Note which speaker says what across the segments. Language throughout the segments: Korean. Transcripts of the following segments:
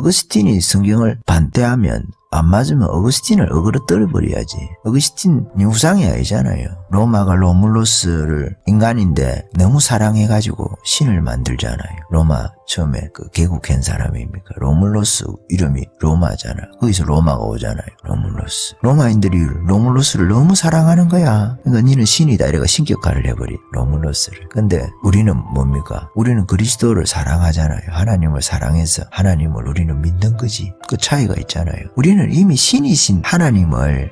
Speaker 1: 어거스틴이 성경을 반대하면 안 맞으면 어거스틴을 어그로 떨어버려야지. 어거스틴 후상이 아니잖아요. 로마가 로물루스를 인간인데 너무 사랑해가지고 신을 만들잖아요. 로마 처음에 그 개국한 사람입니까? 로물루스 이름이 로마잖아. 거기서 로마가 오잖아요. 로물루스. 로마인들이 로물루스를 너무 사랑하는 거야. 그러니까 니는 신이다 이래가 신격화를 해버리 로물루스를. 근데 우리는 뭡니까? 우리는 그리스도를 사랑하잖아요. 하나님을 사랑해서 하나님을 우리는 믿는 거지. 그 차이가 있잖아요. 우리는 이미 신이신 하나님을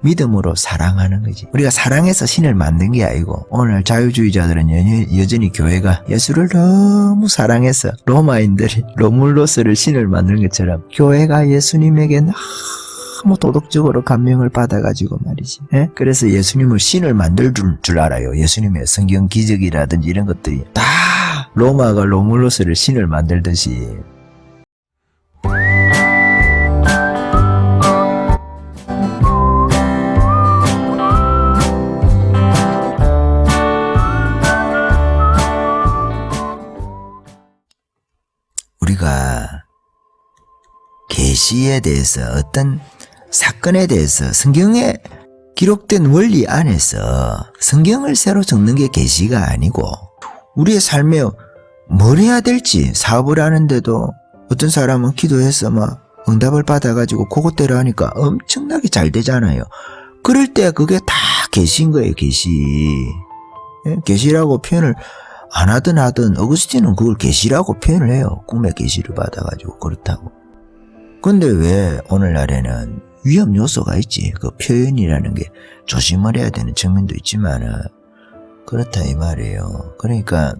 Speaker 1: 믿음으로 사랑하는 거지. 우리가 사랑해서 신을 만든 게 아니고, 오늘 자유주의자들은 여전히 교회가 예수를 너무 사랑해서 로마인들이 로물루스를 신을 만든 것처럼 교회가 예수님에게 너무 도덕적으로 감명을 받아가지고 말이지. 예? 그래서 예수님을 신을 만들 줄 알아요. 예수님의 성경 기적이라든지 이런 것들이 다 로마가 로물루스를 신을 만들듯이. 우리가 계시에 대해서 어떤 사건에 대해서 성경에 기록된 원리 안에서 성경을 새로 적는 게 계시가 아니고 우리의 삶에 뭘 해야 될지 사업을 하는데도 어떤 사람은 기도해서 막 응답을 받아가지고 그것대로 하니까 엄청나게 잘 되잖아요. 그럴 때 그게 다 계시인 거예요. 계시. 계시라고 표현을 안 하든 어거스틴은 그걸 계시라고 표현을 해요. 꿈의 계시를 받아가지고 그렇다고. 근데 왜 오늘날에는 위험 요소가 있지. 그 표현이라는 게 조심을 해야 되는 측면도 있지만은 그렇다 이 말이에요. 그러니까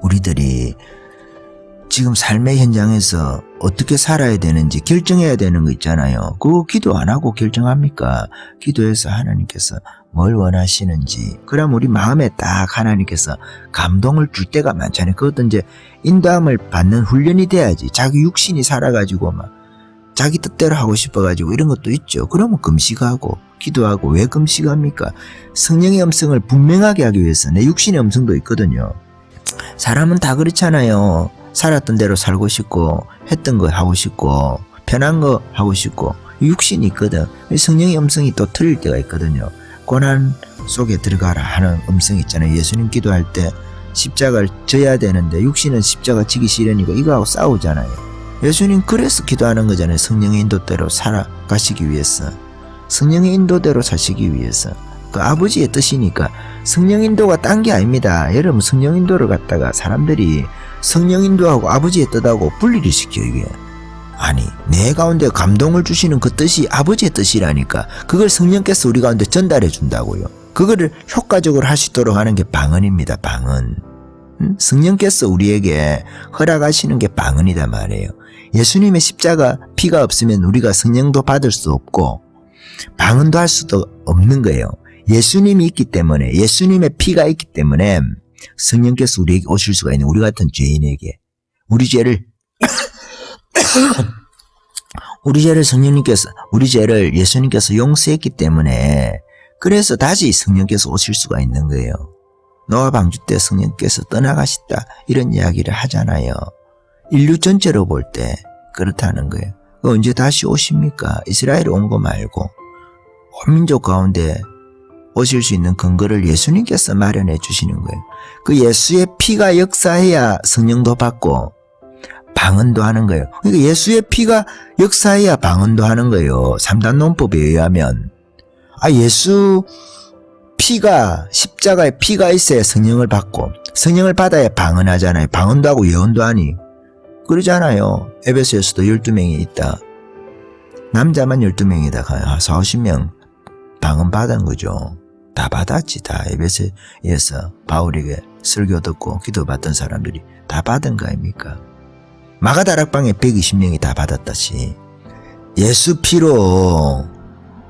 Speaker 1: 우리들이 지금 삶의 현장에서 어떻게 살아야 되는지 결정해야 되는 거 있잖아요. 그거 기도 안 하고 결정합니까? 기도해서 하나님께서 뭘 원하시는지. 그럼 우리 마음에 딱 하나님께서 감동을 줄 때가 많잖아요. 그것도 이제 인도함을 받는 훈련이 돼야지. 자기 육신이 살아가지고 막 자기 뜻대로 하고 싶어가지고 이런 것도 있죠. 그러면 금식하고 기도하고. 왜 금식합니까? 성령의 음성을 분명하게 하기 위해서. 내 육신의 음성도 있거든요. 사람은 다 그렇잖아요. 살았던 대로 살고 싶고 했던 거 하고 싶고 편한 거 하고 싶고 육신이 있거든. 성령의 음성이 또 틀릴 때가 있거든요. 고난 속에 들어가라 하는 음성이 있잖아요. 예수님 기도할 때 십자가를 져야 되는데 육신은 십자가 지기 싫으니까 이거하고 싸우잖아요. 예수님 그래서 기도하는 거잖아요. 성령의 인도대로 살아가시기 위해서. 성령의 인도대로 사시기 위해서. 그 아버지의 뜻이니까. 성령 인도가 딴 게 아닙니다. 여러분 성령 인도를 갖다가 사람들이 성령 인도하고 아버지의 뜻하고 분리를 시켜 이게. 아니 내 가운데 감동을 주시는 그 뜻이 아버지의 뜻이라니까. 그걸 성령께서 우리 가운데 전달해 준다고요. 그거를 효과적으로 할 수 있도록 하는 게 방언입니다. 방언. 성령께서 우리에게 허락하시는 게 방언이다 말이에요. 예수님의 십자가 피가 없으면 우리가 성령도 받을 수 없고 방언도 할 수도 없는 거예요. 예수님이 있기 때문에, 예수님의 피가 있기 때문에 성령께서 우리에게 오실 수가 있는, 우리 같은 죄인에게 우리 죄를 성령님께서, 우리 죄를 예수님께서 용서했기 때문에 그래서 다시 성령께서 오실 수가 있는 거예요. 노아 방주 때 성령께서 떠나가셨다 이런 이야기를 하잖아요. 인류 전체로 볼 때 그렇다는 거예요. 언제 다시 오십니까? 이스라엘 온 거 말고 온 민족 가운데 오실 수 있는 근거를 예수님께서 마련해 주시는 거예요. 그 예수의 피가 역사해야 성령도 받고 방언도 하는 거예요. 그러니까 예수의 피가 역사해야 방언도 하는 거예요. 3단 논법에 의하면. 예수 피가, 십자가에 피가 있어야 성령을 받고 성령을 받아야 방언하잖아요. 방언도 하고 예언도 하니 그러잖아요. 에베소에서도 12명이 있다. 남자만 12명이다. 40명 방언 받은 거죠. 다 받았지. 다 에베소에서 바울에게 설교 듣고 기도받던 사람들이 다 받은 거 아닙니까? 마가다락방에 120명이 다 받았다시. 예수 피로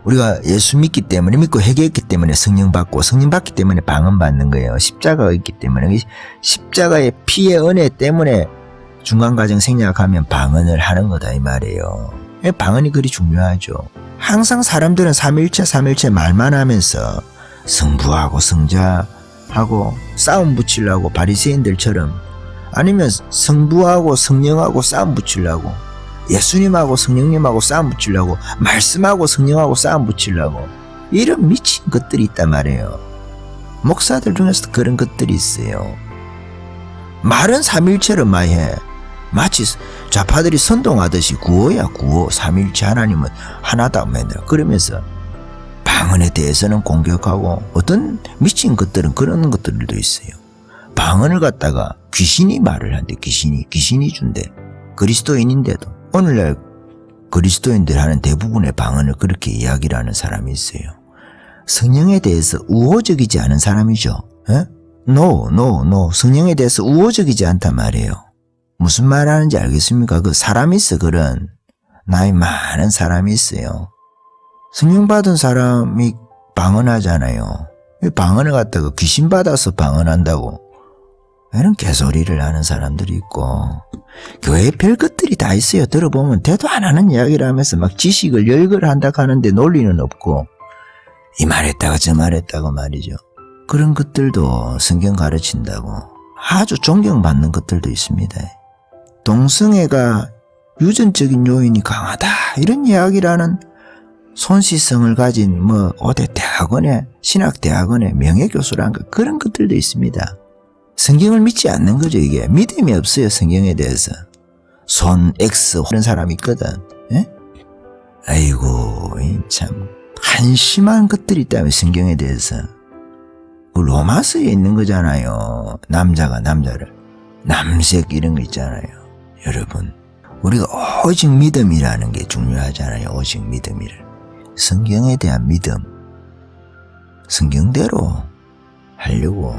Speaker 1: 우리가 예수 믿기 때문에, 믿고 회개했기 때문에 성령 받고, 성령 받기 때문에 방언 받는 거예요. 십자가가 있기 때문에. 십자가의 피의 은혜 때문에 중간과정 생략하면 방언을 하는 거다 이 말이에요. 방언이 그리 중요하죠. 항상 사람들은 삼일체 말만 하면서 성부하고 성자하고 싸움 붙이려고 바리새인들처럼 아니면 성부하고 성령하고 싸움 붙이려고, 예수님하고 성령님하고 싸움 붙이려고, 말씀하고 성령하고 싸움 붙이려고, 이런 미친 것들이 있단 말이에요. 목사들 중에서도 그런 것들이 있어요. 말은 삼일체로 많이 해. 마치 좌파들이 선동하듯이 구호야 구호. 삼일체 하나님은 하나다 맨날 그러면서 방언에 대해서는 공격하고, 어떤 미친 것들은 그런 것들도 있어요. 방언을 갖다가 귀신이 말을 한대. 귀신이 준대. 그리스도인인데도. 오늘날 그리스도인들 하는 대부분의 방언을 그렇게 이야기를 하는 사람이 있어요. 성령에 대해서 우호적이지 않은 사람이죠. No. 성령에 대해서 우호적이지 않단 말이에요. 무슨 말 하는지 알겠습니까? 그 사람이 있어. 그런 나이 많은 사람이 있어요. 성령 받은 사람이 방언하잖아요. 방언을 갖다가 귀신 받아서 방언한다고 이런 개소리를 하는 사람들이 있고, 교회에 별 것들이 다 있어요. 들어보면 대도 안 하는 이야기를 하면서 막 지식을 열거한다 하는데 논리는 없고, 이 말했다가 저 말했다고 말이죠. 그런 것들도 성경 가르친다고 아주 존경받는 것들도 있습니다. 동성애가 유전적인 요인이 강하다 이런 이야기를 하는 손시성을 가진 어디 대학원에, 신학대학원에 명예교수란가 그런 것들도 있습니다. 성경을 믿지 않는 거죠. 이게 믿음이 없어요. 성경에 대해서. 손 X 이런 사람이 있거든. 예? 아이고 참 한심한 것들이 있다면 성경에 대해서. 그 로마서에 있는 거잖아요. 남자가 남자를 남색 이런 거 있잖아요. 여러분, 우리가 오직 믿음이라는 게 중요하잖아요. 오직 믿음이를. 성경에 대한 믿음, 성경대로 하려고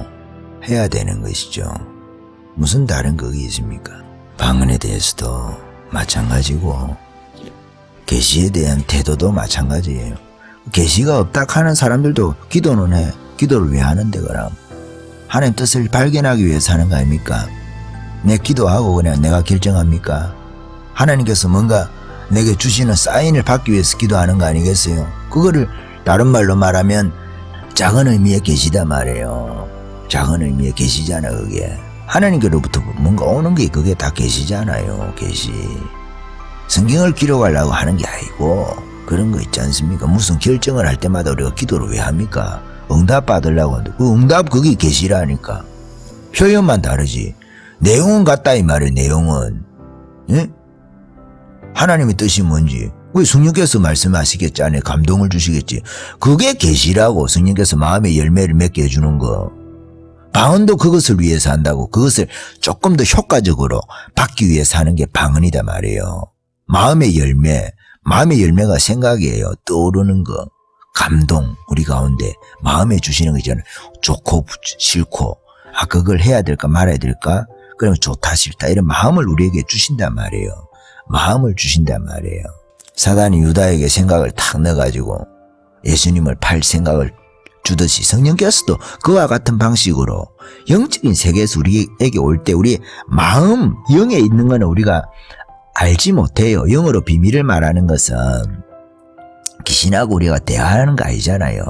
Speaker 1: 해야 되는 것이죠. 무슨 다른 것이 있습니까? 방언에 대해서도 마찬가지고, 계시에 대한 태도도 마찬가지예요. 계시가 없다 하는 사람들도 기도는 해. 기도를 왜 하는데 그럼? 하나님 뜻을 발견하기 위해서 하는 거 아닙니까? 내 기도하고 그냥 내가 결정합니까? 하나님께서 뭔가 내게 주시는 사인을 받기 위해서 기도하는 거 아니겠어요? 그거를 다른 말로 말하면 작은 의미의 계시다 말이에요. 작은 의미의 계시잖아. 그게 하나님께로부터 뭔가 오는 게 그게 다 계시잖아요. 계시. 성경을 기록하려고 하는 게 아니고 그런 거 있지 않습니까? 무슨 결정을 할 때마다 우리가 기도를 왜 합니까? 응답 받으려고 하는데 그 응답 그게 계시라니까. 표현만 다르지 내용은 같다 이 말이에요. 내용은. 예? 하나님의 뜻이 뭔지 왜 성령께서 말씀하시겠지, 감동을 주시겠지. 그게 계시라고. 성령께서 마음의 열매를 맺게 해주는 거. 방언도 그것을 위해서 한다고. 그것을 조금 더 효과적으로 받기 위해서 하는 게 방언이다 말이에요. 마음의 열매가 생각이에요. 떠오르는 거, 감동, 우리 가운데 마음에 주시는 거 있잖아요. 좋고 싫고, 그걸 해야 될까 말아야 될까, 그러면 좋다 싫다 이런 마음을 우리에게 주신단 말이에요. 마음을 주신단 말이에요. 사단이 유다에게 생각을 탁 넣어가지고 예수님을 팔 생각을 주듯이 성령께서도 그와 같은 방식으로 영적인 세계에서 우리에게 올 때 우리의 마음, 영에 있는 거는 우리가 알지 못해요. 영어로 비밀을 말하는 것은 귀신하고 우리가 대화하는 거 아니잖아요.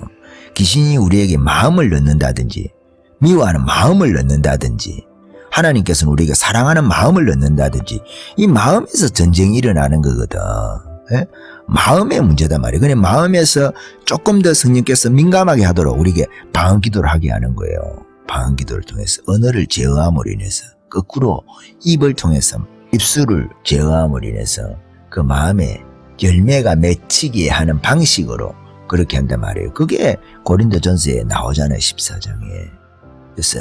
Speaker 1: 귀신이 우리에게 마음을 넣는다든지, 미워하는 마음을 넣는다든지, 하나님께서는 우리에게 사랑하는 마음을 넣는다든지, 이 마음에서 전쟁이 일어나는 거거든. 예? 마음의 문제다 말이에요. 그냥 마음에서 조금 더 성령께서 민감하게 하도록 우리에게 방언 기도를 하게 하는 거예요. 방언 기도를 통해서 언어를 제어함으로 인해서, 거꾸로 입을 통해서 입술을 제어함으로 인해서 그 마음에 열매가 맺히게 하는 방식으로 그렇게 한단 말이에요. 그게 고린도전서에 나오잖아요. 14장에. 그래서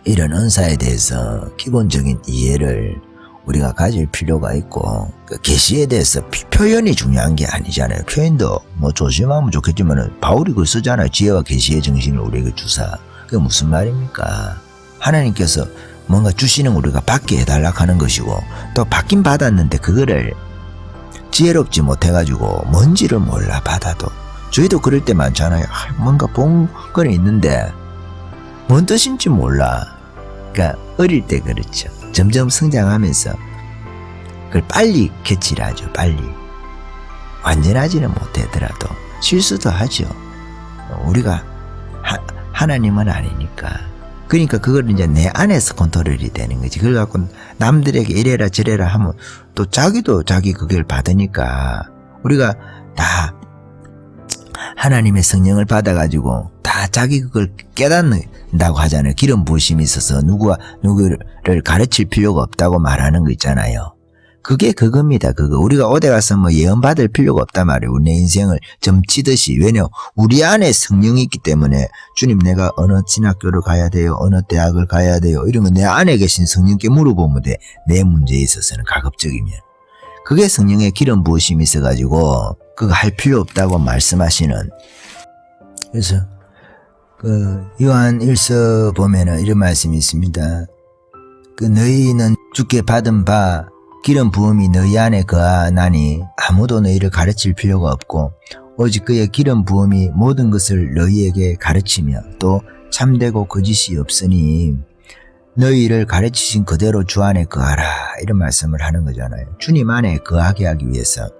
Speaker 1: 이런 은사에 대해서 기본적인 이해를 우리가 가질 필요가 있고, 그 계시에 대해서 표현이 중요한 게 아니잖아요. 표현도 조심하면 좋겠지만 바울이 그걸 쓰잖아요. 지혜와 계시의 정신을 우리에게 주사. 그게 무슨 말입니까? 하나님께서 뭔가 주시는 우리가 받게 해달라 하는 것이고, 또 받긴 받았는데 그거를 지혜롭지 못해가지고 뭔지를 몰라. 받아도 저희도 그럴 때 많잖아요. 뭔가 본 건 있는데 뭔 뜻인지 몰라. 그러니까 어릴 때 그렇죠. 점점 성장하면서 그걸 빨리 캐치를 하죠. 빨리. 완전하지는 못하더라도 실수도 하죠. 우리가 하나님은 아니니까 그러니까 그걸 이제 내 안에서 컨트롤이 되는 거지. 그래갖고 남들에게 이래라 저래라 하면 또 자기도 자기 그걸 받으니까 우리가 다 하나님의 성령을 받아가지고 다 자기 그걸 깨닫는다고 하잖아요. 기름 부으심이 있어서 누구를 가르칠 필요가 없다고 말하는 거 있잖아요. 그게 그겁니다. 그거 우리가 어디 가서 뭐 예언 받을 필요가 없단 말이에요. 내 인생을 점치듯이. 왜냐 우리 안에 성령이 있기 때문에 주님 내가 어느 진학교를 가야 돼요, 어느 대학을 가야 돼요, 이런 거 내 안에 계신 성령께 물어보면 돼. 내 문제에 있어서는 가급적이면. 그게 성령의 기름 부으심이 있어가지고 그거 할 필요 없다고 말씀하시는. 그래서 그 요한 1서 보면은 이런 말씀이 있습니다. 그 너희는 주께 받은 바 기름 부음이 너희 안에 거하나니 아무도 너희를 가르칠 필요가 없고 오직 그의 기름 부음이 모든 것을 너희에게 가르치며 또 참되고 거짓이 없으니 너희를 가르치신 그대로 주 안에 거하라, 이런 말씀을 하는 거잖아요. 주님 안에 거하게 하기 위해서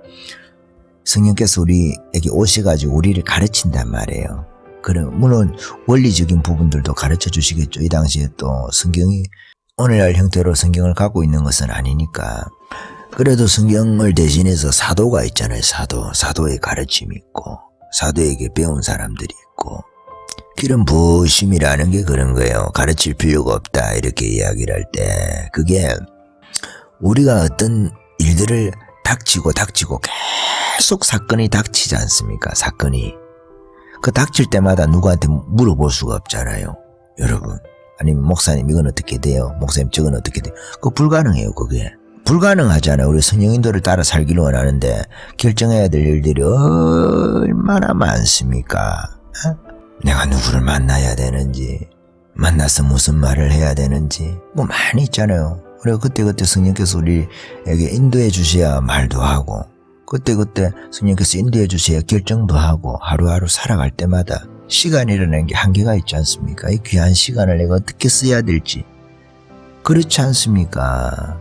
Speaker 1: 성령께서 우리에게 오셔가지고 우리를 가르친단 말이에요. 그럼 물론 원리적인 부분들도 가르쳐 주시겠죠. 이 당시에 또 성경이 오늘날 형태로 성경을 갖고 있는 것은 아니니까. 그래도 성경을 대신해서 사도가 있잖아요. 사도의 가르침이 있고 사도에게 배운 사람들이 있고. 기름 부으심이라는 게 그런 거예요. 가르칠 필요가 없다 이렇게 이야기를 할 때 그게 우리가 어떤 일들을 닥치고 계속 사건이 닥치지 않습니까? 사건이 그 닥칠 때마다 누구한테 물어볼 수가 없잖아요, 여러분. 아니면 목사님 이건 어떻게 돼요? 목사님 저건 어떻게 돼요? 그거 불가능해요. 그게 불가능하잖아요. 우리 성령인도를 따라 살기를 원하는데 결정해야 될 일들이 얼마나 많습니까? 내가 누구를 만나야 되는지, 만나서 무슨 말을 해야 되는지 뭐 많이 있잖아요. 그리고 그때그때 성령께서 우리에게 인도해 주셔야 말도 하고, 그때그때 성령께서 인도해 주셔야 결정도 하고, 하루하루 살아갈 때마다 시간이라는 게 한계가 있지 않습니까? 이 귀한 시간을 내가 어떻게 써야 될지. 그렇지 않습니까?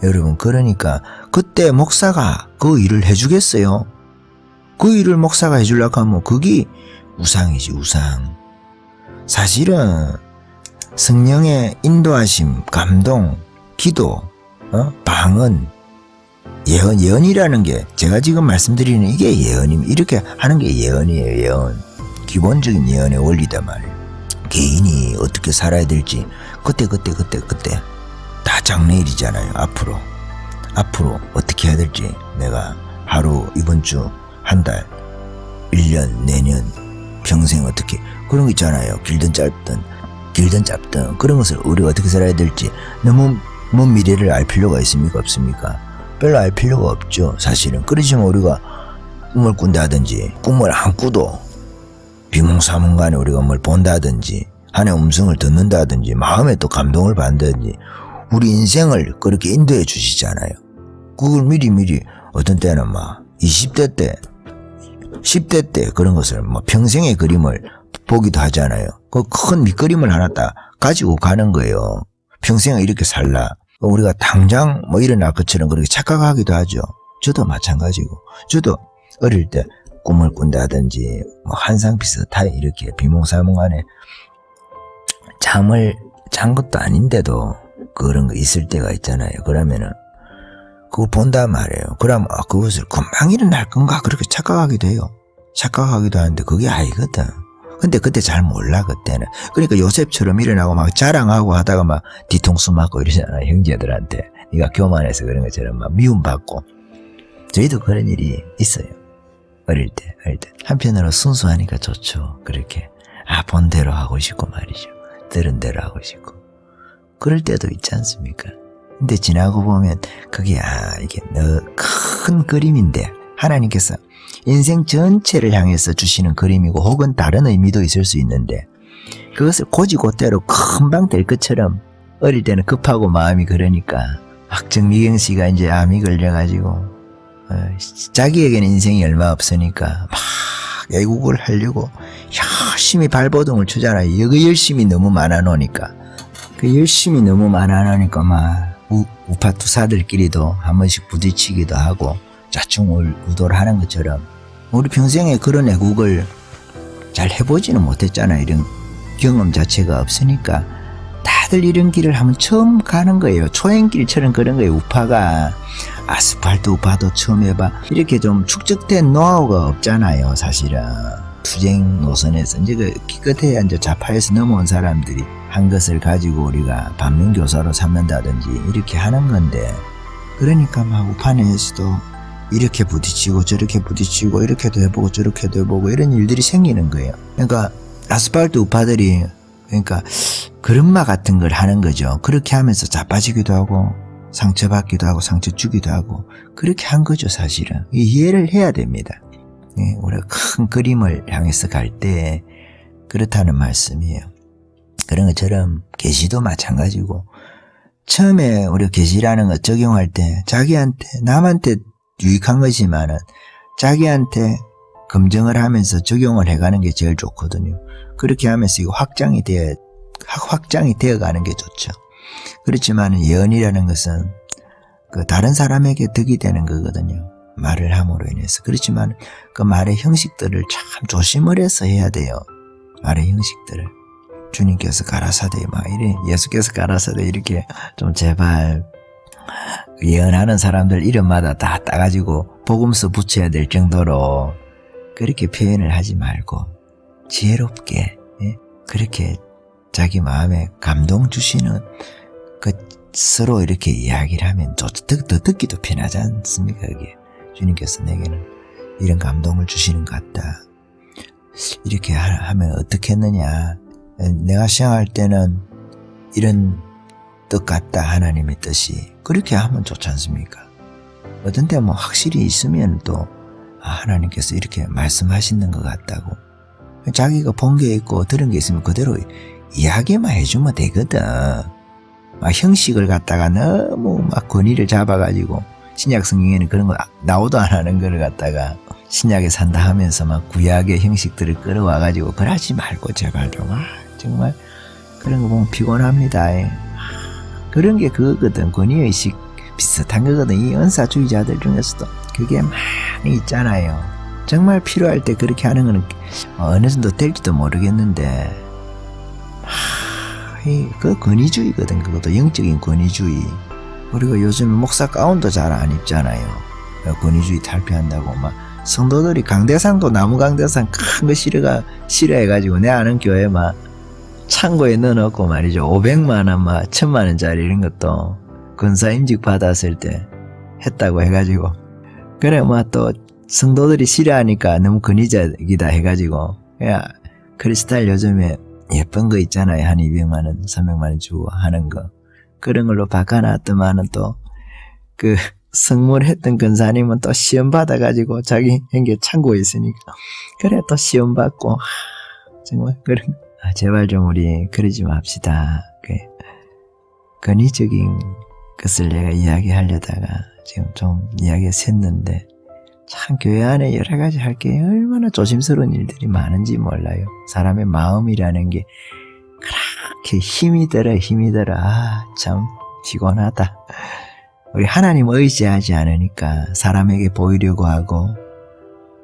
Speaker 1: 여러분, 그러니까 그때 목사가 그 일을 해주겠어요? 그 일을 목사가 해주려고 하면 그게 우상이지, 우상. 사실은 성령의 인도하심, 감동, 기도, 방언, 예언이라는 게 제가 지금 말씀드리는 이게 예언입니다. 이렇게 하는 게 예언이에요. 예언. 기본적인 예언의 원리단 말이에요. 개인이 어떻게 살아야 될지 그때 다 장래일이잖아요. 앞으로 어떻게 해야 될지 내가 하루, 이번 주, 한 달, 1년, 내년, 평생 어떻게, 그런 거 있잖아요. 길든 짧든 그런 것을 우리가 어떻게 살아야 될지 너무 먼 미래를 알 필요가 있습니까? 없습니까? 별로 알 필요가 없죠, 사실은. 그렇지만 우리가 꿈을 꾼다든지 꿈을 안 꾸도 비몽사몽간에 우리가 뭘 본다든지 하나님의 음성을 듣는다든지 마음에 또 감동을 받는다든지 우리 인생을 그렇게 인도해 주시잖아요. 그걸 미리 어떤 때는 막 20대 때 10대 때 그런 것을 뭐 평생의 그림을 보기도 하잖아요. 그 큰 밑그림을 하나 딱 가지고 가는 거예요. 평생을 이렇게 살라. 우리가 당장 뭐 일어날 것처럼 그렇게 착각하기도 하죠. 저도 마찬가지고. 저도 어릴 때 꿈을 꾼다든지 뭐 환상 비슷하게 이렇게 비몽사몽간에 잠을 잔 것도 아닌데도 그런 거 있을 때가 있잖아요. 그러면은 그거 본단 말이에요. 그러면 그것을 금방 일어날 건가 그렇게 착각하기도 해요. 착각하기도 하는데 그게 아니거든. 근데 그때 잘 몰라, 그때는. 그러니까 요셉처럼 일어나고 막 자랑하고 하다가 막 뒤통수 맞고 이러잖아, 형제들한테. 네가 교만해서 그런 것처럼 막 미움받고. 저희도 그런 일이 있어요. 어릴 때. 한편으로 순수하니까 좋죠. 그렇게. 본 대로 하고 싶고 말이죠. 들은 대로 하고 싶고. 그럴 때도 있지 않습니까? 근데 지나고 보면 그게 이게 큰 그림인데 하나님께서 인생 전체를 향해서 주시는 그림이고 혹은 다른 의미도 있을 수 있는데 그것을 곧이곧대로 금방 될 것처럼 어릴 때는 급하고 마음이 그러니까 막 정미경 씨가 이제 암이 걸려가지고 자기에게는 인생이 얼마 없으니까 막 애국을 하려고 열심히 발버둥을 치잖아요. 그 열심히 너무 많아 놓으니까 그 열심히 너무 많아 놓으니까 막 우파투사들끼리도 한 번씩 부딪히기도 하고 좌충우돌 하는 것처럼 우리 평생에 그런 애국을 잘 해보지는 못했잖아요. 이런 경험 자체가 없으니까 다들 이런 길을 한번 처음 가는 거예요. 초행길처럼 그런 거예요. 우파가 아스팔트 우파도 처음 해봐. 이렇게 좀 축적된 노하우가 없잖아요. 사실은 투쟁 노선에서 이제 그 기껏해야 이제 좌파에서 넘어온 사람들이 한 것을 가지고 우리가 반면교사로 삼는다든지 이렇게 하는 건데, 그러니까 막 우파내에서도 이렇게 부딪히고 저렇게 부딪히고 이렇게도 해보고 저렇게도 해보고 이런 일들이 생기는 거예요. 그러니까 아스팔트 우파들이 그러니까 그릇마 같은 걸 하는 거죠. 그렇게 하면서 자빠지기도 하고 상처받기도 하고 상처 주기도 하고 그렇게 한 거죠. 사실은 이해를 해야 됩니다. 우리가 큰 그림을 향해서 갈 때 그렇다는 말씀이에요. 그런 것처럼 계시도 마찬가지고, 처음에 우리가 계시라는 거 적용할 때 자기한테 남한테 유익한 거지만은 자기한테 검증을 하면서 적용을 해가는 게 제일 좋거든요. 그렇게 하면서 이거 확장이 되어 가는 게 좋죠. 그렇지만 예언이라는 것은 그 다른 사람에게 득이 되는 거거든요. 말을 함으로 인해서. 그렇지만 그 말의 형식들을 참 조심을 해서 해야 돼요. 말의 형식들을. 주님께서 가라사대 막 이래, 예수께서 가라사대 이렇게 좀 제발 예언하는 사람들 이름마다 다 따가지고 복음서 붙여야 될 정도로 그렇게 표현을 하지 말고 지혜롭게, 그렇게 자기 마음에 감동 주시는 그 서로 이렇게 이야기를 하면 더 듣기도 편하지 않습니까? 그게 주님께서 내게는 이런 감동을 주시는 것 같다. 이렇게 하면 어떻게 했느냐. 내가 시행할 때는 이런 뜻 같다. 하나님의 뜻이. 그렇게 하면 좋지 않습니까? 어떤 때 뭐 확실히 있으면 또 하나님께서 이렇게 말씀하시는 것 같다고. 자기가 본 게 있고 들은 게 있으면 그대로 이야기만 해주면 되거든. 막 형식을 갖다가 너무 막 권위를 잡아가지고 신약 성경에는 그런 거 나오도 안 하는 걸 갖다가 신약에 산다 하면서 막 구약의 형식들을 끌어와가지고 그러지 말고 제발 좀 정말 그런 거 보면 피곤합니다. 그런 게 그거거든. 권위의식 비슷한 거거든. 이 은사주의자들 중에서도 그게 많이 있잖아요. 정말 필요할 때 그렇게 하는 거는 어느 정도 될지도 모르겠는데 그 권위주의거든. 그것도 영적인 권위주의. 그리고 요즘 목사 가운도 잘 안 입잖아요. 권위주의 탈피한다고 막 성도들이 강대상도 나무 강대상 큰 거 싫어해가지고 내 아는 교회 막 창고에 넣어놓고 말이죠. 500만 원 막 1000만 원짜리 이런 것도 권사임직 받았을 때 했다고 해가지고, 그래 뭐 또 성도들이 싫어하니까 너무 권위적이다 해가지고 야 크리스탈 요즘에 예쁜 거 있잖아요. 한 200만 원 300만 원 주고 하는 거, 그런 걸로 바꿔놨더만은 또 그 성물했던 권사님은 또 시험 받아가지고 자기 행계 창고에 있으니까 그래 또 시험 받고 정말 그런 제발 좀 우리 그러지 맙시다. 권위적인 것을 내가 이야기하려다가 지금 좀 이야기가 샜는데 참 교회 안에 여러 가지 할 게 얼마나 조심스러운 일들이 많은지 몰라요. 사람의 마음이라는 게 그렇게 힘이 들어 참 피곤하다. 우리 하나님 의지하지 않으니까 사람에게 보이려고 하고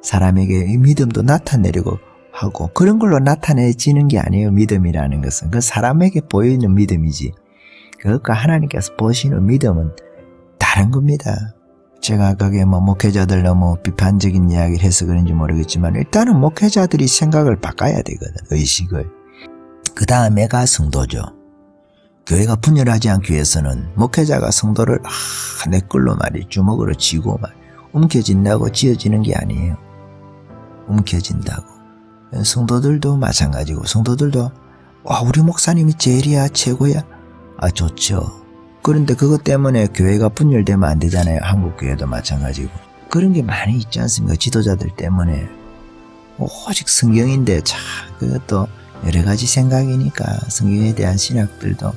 Speaker 1: 사람에게 믿음도 나타내려고 하고 그런 걸로 나타내지는 게 아니에요. 믿음이라는 것은 그 사람에게 보이는 믿음이지 그것과 하나님께서 보시는 믿음은 다른 겁니다. 제가 거기에 뭐 목회자들 너무 비판적인 이야기를 해서 그런지 모르겠지만 일단은 목회자들이 생각을 바꿔야 되거든. 의식을. 그 다음에가 성도죠. 교회가 분열하지 않기 위해서는 목회자가 성도를 내 걸로 말이 주먹으로 쥐고 움켜진다고 지어지는 게 아니에요. 움켜진다고. 성도들도 마찬가지고 성도들도 우리 목사님이 제일이야 최고야. 좋죠. 그런데 그것 때문에 교회가 분열되면 안 되잖아요. 한국 교회도 마찬가지고. 그런 게 많이 있지 않습니까? 지도자들 때문에. 오직 성경인데 참 그것도 여러 가지 생각이니까 성경에 대한 신학들도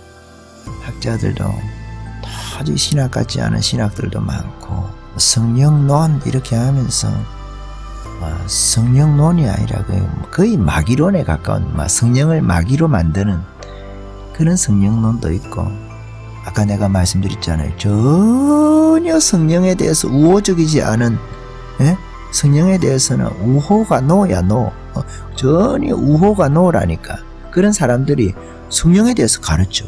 Speaker 1: 학자들도 도저히 신학 같지 않은 신학들도 많고 성령론 이렇게 하면서 성령론이 아니라 거의 마귀론에 가까운 성령을 마귀로 만드는 그런 성령론도 있고 아까 내가 말씀드렸잖아요. 전혀 성령에 대해서 우호적이지 않은 성령에 대해서는 우호가 노야 노. 전혀 우호가 노라니까. 그런 사람들이 성령에 대해서 가르쳐.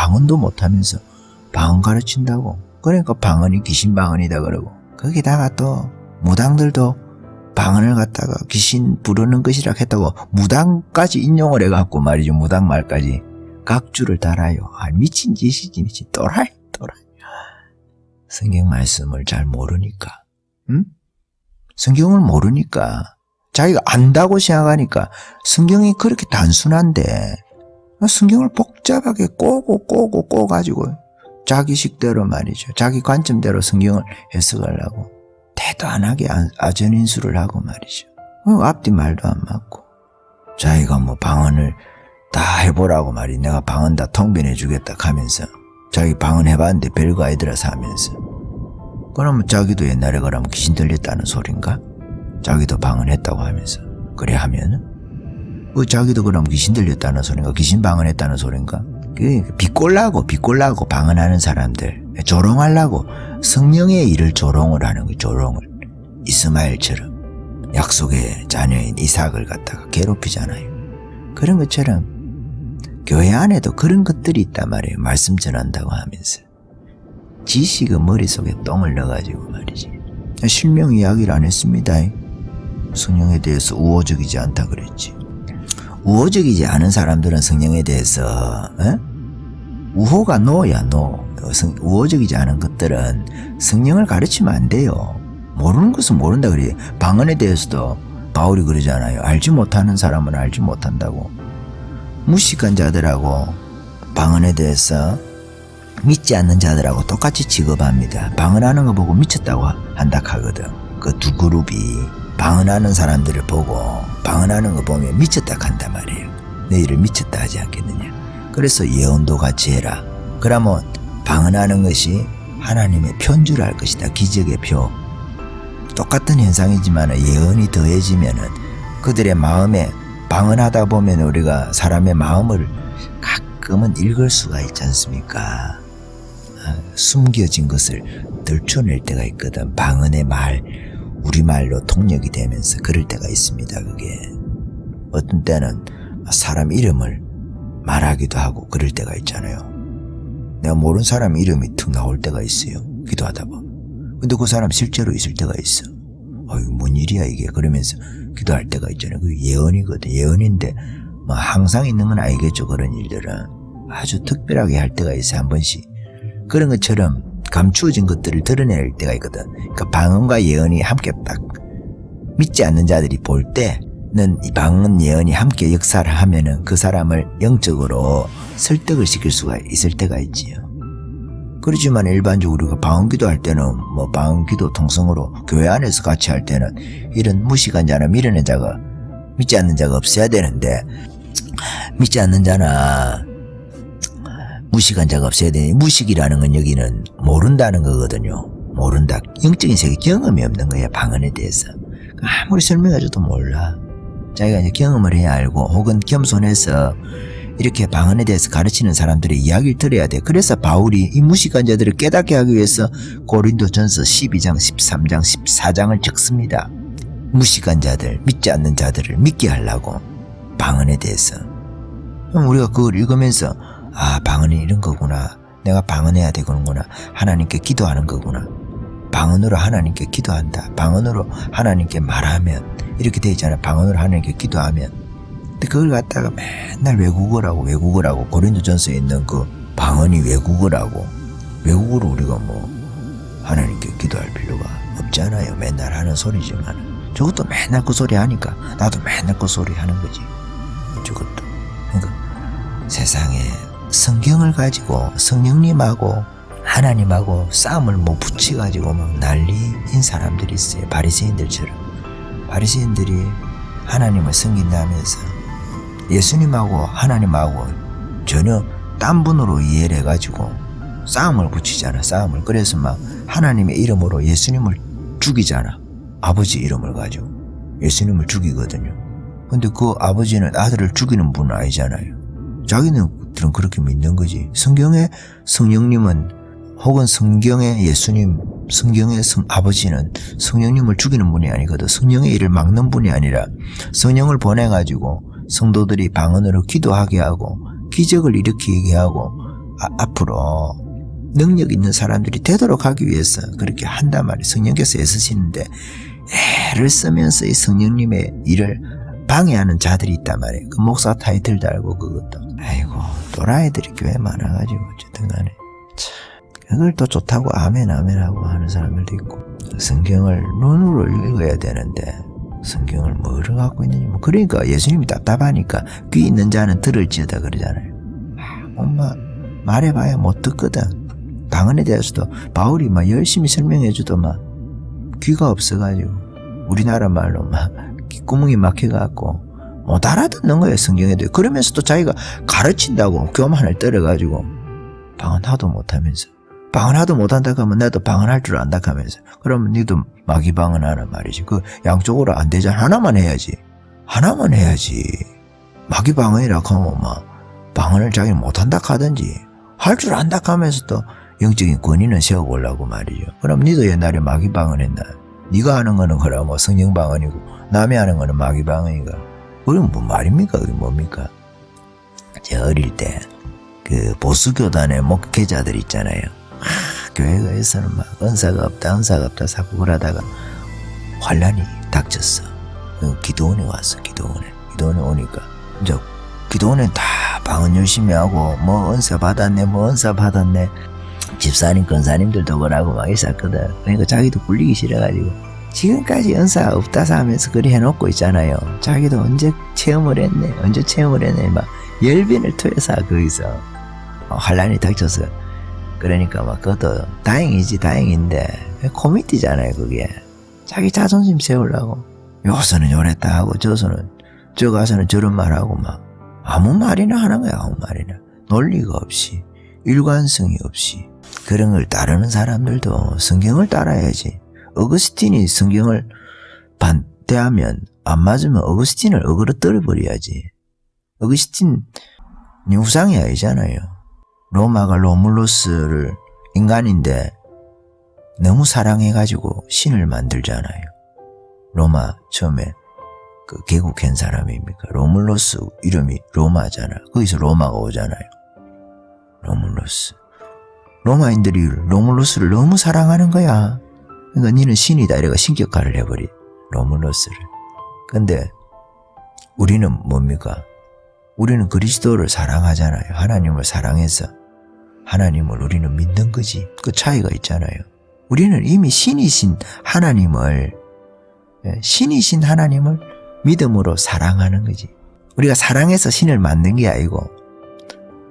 Speaker 1: 방언도 못하면서 방언 가르친다고. 그러니까 방언이 귀신 방언이다 그러고. 거기다가 또 무당들도 방언을 갖다가 귀신 부르는 것이라 했다고 무당까지 인용을 해갖고 말이죠. 무당 말까지 각주를 달아요. 미친 짓이지, 미친 또라이. 성경 말씀을 잘 모르니까, 응? 성경을 모르니까 자기가 안다고 생각하니까 성경이 그렇게 단순한데 성경을 복잡하게 꼬고 가지고 자기 식대로 말이죠. 자기 관점대로 성경을 해석하려고 대도 안 하게 아전인수를 하고 말이죠. 앞뒤 말도 안 맞고 자기가 뭐 방언을 다 해보라고 말이 내가 방언 다 통변해 주겠다 하면서 자기 방언 해봤는데 별거 아니더라서 하면서 그러면 자기도 옛날에 그러면 귀신 들렸다는 소린가? 자기도 방언했다고 하면서 그래 하면은 자기도 그럼 귀신 들렸다는 소린가? 귀신 방언했다는 소린가? 비꼴라고 방언하는 사람들 조롱하려고 성령의 일을 조롱을 하는 거예요. 조롱을 이스마엘처럼 약속의 자녀인 이삭을 갖다가 괴롭히잖아요. 그런 것처럼 교회 안에도 그런 것들이 있단 말이에요. 말씀 전한다고 하면서 지식의 머릿속에 똥을 넣어가지고 말이지. 실명 이야기를 안 했습니다. 성령에 대해서 우호적이지 않다 그랬지. 우호적이지 않은 사람들은 성령에 대해서 우호가 노야 노. 우호적이지 않은 것들은 성령을 가르치면 안 돼요. 모르는 것은 모른다 그래요. 방언에 대해서도 바울이 그러잖아요. 알지 못하는 사람은 알지 못한다고. 무식한 자들하고 방언에 대해서 믿지 않는 자들하고 똑같이 취급합니다. 방언하는 거 보고 미쳤다고 한다 하거든. 그 두 그룹이 방언하는 사람들을 보고 방언하는 거 보면 미쳤다 한단 말이에요. 너희를 미쳤다 하지 않겠느냐. 그래서 예언도 같이 해라. 그러면 방언하는 것이 하나님의 표인 줄 알 것이다. 기적의 표. 똑같은 현상이지만 예언이 더해지면은 그들의 마음에 방언하다 보면 우리가 사람의 마음을 가끔은 읽을 수가 있지 않습니까? 숨겨진 것을 들춰낼 때가 있거든. 방언의 말, 우리말로 통역이 되면서 그럴 때가 있습니다. 그게 어떤 때는 사람 이름을 말하기도 하고 그럴 때가 있잖아요. 내가 모르는 사람 이름이 툭 나올 때가 있어요. 기도하다 보면. 근데 그 사람 실제로 있을 때가 있어. 뭔 일이야 이게 그러면서 기도할 때가 있잖아요. 그게 예언이거든. 예언인데 뭐 항상 있는 건 아니겠죠. 그런 일들은 아주 특별하게 할 때가 있어. 한 번씩 그런 것처럼 감추어진 것들을 드러낼 때가 있거든. 그러니까 방언과 예언이 함께 딱 믿지 않는 자들이 볼 때는 이 방언 예언이 함께 역사를 하면은 그 사람을 영적으로 설득을 시킬 수가 있을 때가 있지요. 그렇지만 일반적으로 우리가 방언기도 할 때는 뭐 방언기도 통성으로 교회 안에서 같이 할 때는 이런 무식한 자나 미련한 자가 믿지 않는 자가 없어야 되는데 믿지 않는 자나 무식한 자가 없어야 되니 무식이라는 건 여기는 모른다는 거거든요. 모른다. 영적인 세계 경험이 없는 거야. 방언에 대해서. 아무리 설명해줘도 몰라. 자기가 이제 경험을 해야 알고 혹은 겸손해서 이렇게 방언에 대해서 가르치는 사람들의 이야기를 들어야 돼. 그래서 바울이 이 무식한 자들을 깨닫게 하기 위해서 고린도전서 12장, 13장, 14장을 적습니다. 무식한 자들, 믿지 않는 자들을 믿게 하려고 방언에 대해서. 그럼 우리가 그걸 읽으면서 방언이 이런 거구나. 내가 방언해야 되는구나. 하나님께 기도하는 거구나. 방언으로 하나님께 기도한다. 방언으로 하나님께 말하면 이렇게 돼 있잖아. 방언으로 하나님께 기도하면. 근데 그걸 갖다가 맨날 외국어라고 고린도전서에 있는 그 방언이 외국어라고. 외국어로 우리가 뭐 하나님께 기도할 필요가 없잖아요. 맨날 하는 소리지만 저것도 맨날 그 소리 하니까 나도 맨날 그 소리 하는 거지. 저것도. 그러니까 세상에 성경을 가지고 성령님하고 하나님하고 싸움을 뭐 붙여가지고 막 난리인 사람들이 있어요. 바리새인들처럼. 바리새인들이 하나님을 섬긴다면서 예수님하고 하나님하고 전혀 딴 분으로 이해를 해가지고 싸움을 붙이잖아. 싸움을. 그래서 막 하나님의 이름으로 예수님을 죽이잖아. 아버지 이름을 가지고 예수님을 죽이거든요. 근데 그 아버지는 아들을 죽이는 분은 아니잖아요. 자기들은 그렇게 믿는 거지. 성경의 성령님은 혹은 성경의 예수님, 성경의 아버지는 성령님을 죽이는 분이 아니거든. 성령의 일을 막는 분이 아니라 성령을 보내가지고 성도들이 방언으로 기도하게 하고 기적을 일으키게 하고 앞으로 능력 있는 사람들이 되도록 하기 위해서 그렇게 한단 말이에요. 성령께서 애쓰시는데 애를 쓰면서 이 성령님의 일을 방해하는 자들이 있단 말이에요. 그 목사 타이틀 달고 그것도. 아이고 또라이들이 교회 많아가지고 어쨌든 간에 그걸 또 좋다고 아멘 하고 하는 사람들도 있고. 성경을 눈으로 읽어야 되는데 성경을 뭐를 갖고 있는지 그러니까 예수님이 답답하니까 귀 있는 자는 들을지어다 그러잖아요. 엄마 말해봐야 못 듣거든. 방언에 대해서도 바울이 막 열심히 설명해줘도 막 귀가 없어가지고 우리나라 말로 막 귓구멍이 막혀갖고 못 알아듣는 거예요. 성경에도. 그러면서도 자기가 가르친다고 교만을 떨어가지고 방언 하도 못하면서 방언 하도 못한다고 하면 나도 방언할 줄 안다 하면서 그러면 니도 마귀 방언 하는 말이지. 그 양쪽으로 안 되잖아. 하나만 해야지. 마귀 방언이라고 하면 막 방언을 자기는 못한다 하든지 할 줄 안다 하면서 또 영적인 권위는 세워보려고 말이죠. 그럼 니도 옛날에 마귀 방언 했나? 니가 하는 거는 그럼 뭐 성령 방언이고 남이 하는 거는 마귀 방언이가. 그럼 뭐 말입니까? 그게 뭡니까? 제가 어릴 때 그 보수교단의 목회자들 있잖아요. 교회에서는 막 은사가 없다 자꾸 그러다가 환란이 닥쳤어. 기도원에 왔어. 기도원에 오니까 이제 기도원에 다 방언 열심히 하고 뭐 은사 받았네 집사님 권사님들도 그러고 막 있었거든. 그러니까 자기도 굴리기 싫어가지고 지금까지 은사 없다사 하면서 그리 해놓고 있잖아요. 자기도 언제 체험을 했네 막 열변을 토해서 거기서 환란이 닥쳐서. 그러니까 막 그것도 다행인데 코미디잖아요. 그게 자기 자존심 세우려고 요서는 요랬다 하고 저 가서는 저런 말하고 막 아무 말이나 하는 거야. 아무 말이나 논리가 없이 일관성이 없이. 그런 걸 따르는 사람들도 성경을 따라야지. 어거스틴이 성경을 반대하면 안 맞으면 어거스틴을 어그로 떨어버려야지. 어거스틴 후상이 아니잖아요. 로마가 로물루스를 인간인데 너무 사랑해가지고 신을 만들잖아요. 로마 처음에 그 개국한 사람입니까? 로물루스 이름이 로마잖아. 거기서 로마가 오잖아요. 로물루스. 로마인들이 로물루스를 너무 사랑하는 거야. 그러니까 니는 신이다 이래가 신격화를 해버리 로물루스를. 근데 우리는 뭡니까? 우리는 그리스도를 사랑하잖아요. 하나님을 사랑해서 하나님을 우리는 믿는 거지. 그 차이가 있잖아요. 우리는 이미 신이신 하나님을 믿음으로 사랑하는 거지. 우리가 사랑해서 신을 만든 게 아니고.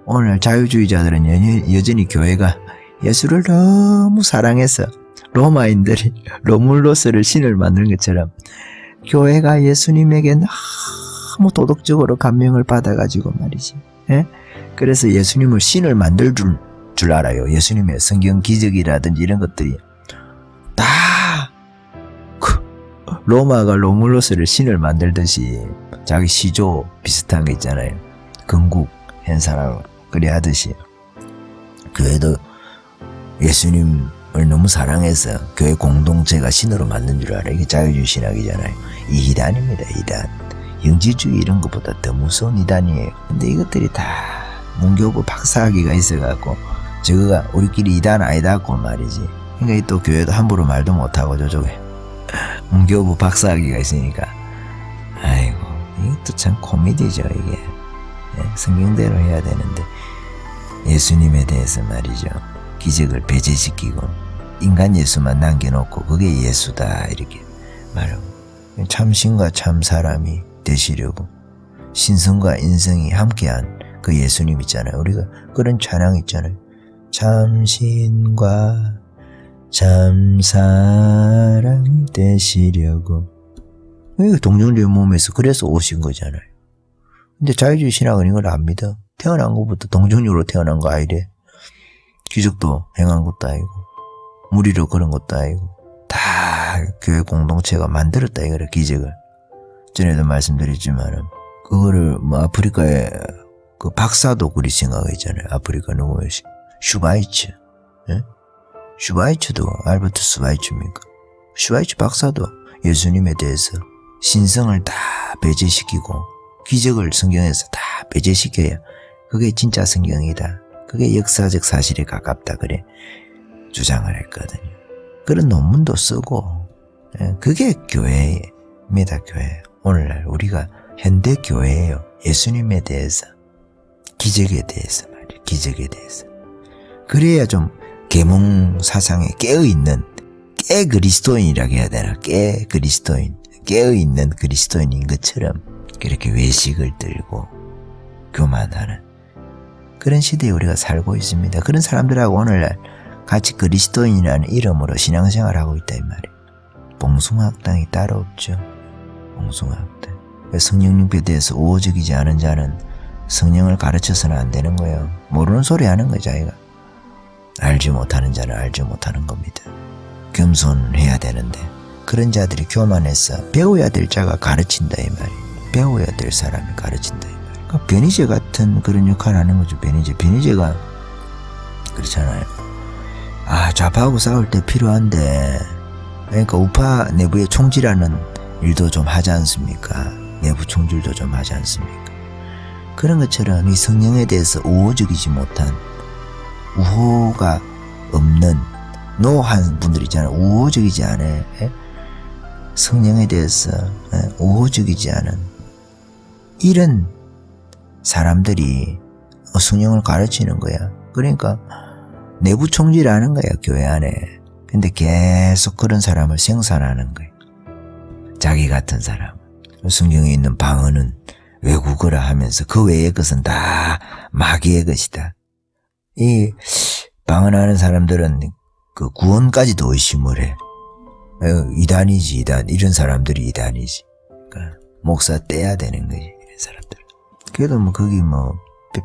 Speaker 1: 오늘 자유주의자들은 여전히 교회가 예수를 너무 사랑해서 로마인들이 로물루스를 신을 만든 것처럼 교회가 예수님에게 너무 도덕적으로 감명을 받아가지고 말이지. 그래서 예수님을 신을 만들 줄 알아요. 예수님의 성경 기적이라든지 이런 것들이 다 로마가 로물루스를 신을 만들듯이 자기 시조 비슷한 거 있잖아요. 건국 행사라고 그래 하듯이 교회도 예수님을 너무 사랑해서 교회 공동체가 신으로 만든 줄 알아요. 이게 자유주의 신학이잖아요. 이 이단입니다. 이단. 영지주의 이런 것보다 더 무서운 이단이에요. 근데 이것들이 다 문교부 박사학위가 있어갖고 저거가 우리끼리 이단 아니다고 말이지. 그러니까 또 교회도 함부로 말도 못하고 저쪽에 문교부 박사학위가 있으니까. 아이고 이것도 참 코미디죠 이게. 성경대로 해야 되는데 예수님에 대해서 말이죠. 기적을 배제시키고 인간 예수만 남겨놓고 그게 예수다 이렇게 말하고 참신과 참사람이 되시려고 신성과 인성이 함께한 그 예수님 있잖아요. 우리가 그런 찬양 있잖아요. 참신과 참사람이 되시려고. 이거 동정주의 몸에서 그래서 오신 거잖아요. 근데 자유주의 신학은 이걸 안 믿어. 태어난 것부터 동정육으로 태어난 거 아니래. 기적도 행한 것도 아니고 무리로 그런 것도 아니고 다 교회 공동체가 만들었다 이거래. 기적을. 전에도 말씀드렸지만은 그거를 뭐 아프리카에 그 박사도 그리 생각했잖아요. 아프리카 누구였지? 슈바이츠. 슈바이츠도 알버트 슈바이츠입니까? 슈바이츠 박사도 예수님에 대해서 신성을 다 배제시키고 기적을 성경에서 다 배제시켜야 그게 진짜 성경이다. 그게 역사적 사실에 가깝다 그래 주장을 했거든요. 그런 논문도 쓰고 그게 교회입니다. 교회. 오늘날 우리가 현대 교회예요. 예수님에 대해서 기적에 대해서 말이에요. 기적에 대해서. 그래야 좀 계몽 사상에 깨어있는 깨 그리스도인이라고 해야 되나? 깨 그리스도인. 깨어있는 그리스도인인 것처럼 그렇게 외식을 들고 교만하는 그런 시대에 우리가 살고 있습니다. 그런 사람들하고 오늘날 같이 그리스도인이라는 이름으로 신앙생활하고 있다 이 말이에요. 봉숭아학당이 따로 없죠. 봉숭아학당. 성령님에 대해서 우호적이지 않은 자는 성령을 가르쳐서는 안 되는 거예요. 모르는 소리 하는 거예요. 자기가. 알지 못하는 자는 알지 못하는 겁니다. 겸손해야 되는데 그런 자들이 교만해서 배워야 될 자가 가르친다 이 말이에요. 배워야 될 사람이 가르친다 이 말이에요. 그러니까 변희재 같은 그런 역할을 하는 거죠. 변희재가 그렇잖아요. 좌파하고 싸울 때 필요한데 그러니까 우파 내부의 총질하는 일도 좀 하지 않습니까? 내부 총질도 좀 하지 않습니까? 그런 것처럼 이 성령에 대해서 우호적이지 못한 우호가 없는 노한 분들 있잖아요. 우호적이지 않아요. 성령에 대해서 우호적이지 않은 이런 사람들이 성령을 가르치는 거야. 그러니까 내부 총질하는 거야. 교회 안에. 근데 계속 그런 사람을 생산하는 거예요. 자기 같은 사람. 성경에 있는 방언은 외국어라 하면서 그 외의 것은 다 마귀의 것이다. 이 방언하는 사람들은 그 구원까지도 의심을 해. 이단이지 이단. 이런 사람들이 이단이지. 그러니까 목사 떼야 되는 거지. 이런 사람들. 그래도 뭐 거기 뭐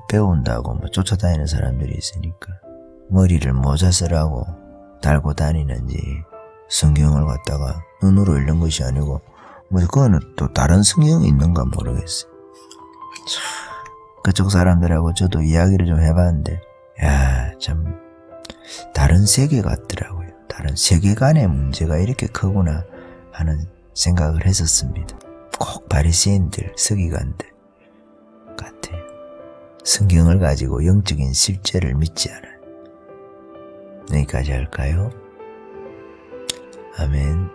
Speaker 1: 배운다고 뭐 쫓아다니는 사람들이 있으니까 머리를 모자 쓰라고 달고 다니는지 성경을 갖다가 눈으로 읽는 것이 아니고 뭐 그거는 또 다른 성경이 있는가 모르겠어요. 그쪽 사람들하고 저도 이야기를 좀 해봤는데 참 다른 세계 같더라고요. 다른 세계관의 문제가 이렇게 크구나 하는 생각을 했었습니다. 꼭 바리새인들, 서기관들 같아요. 성경을 가지고 영적인 실제를 믿지 않아요. 여기까지 할까요? 아멘.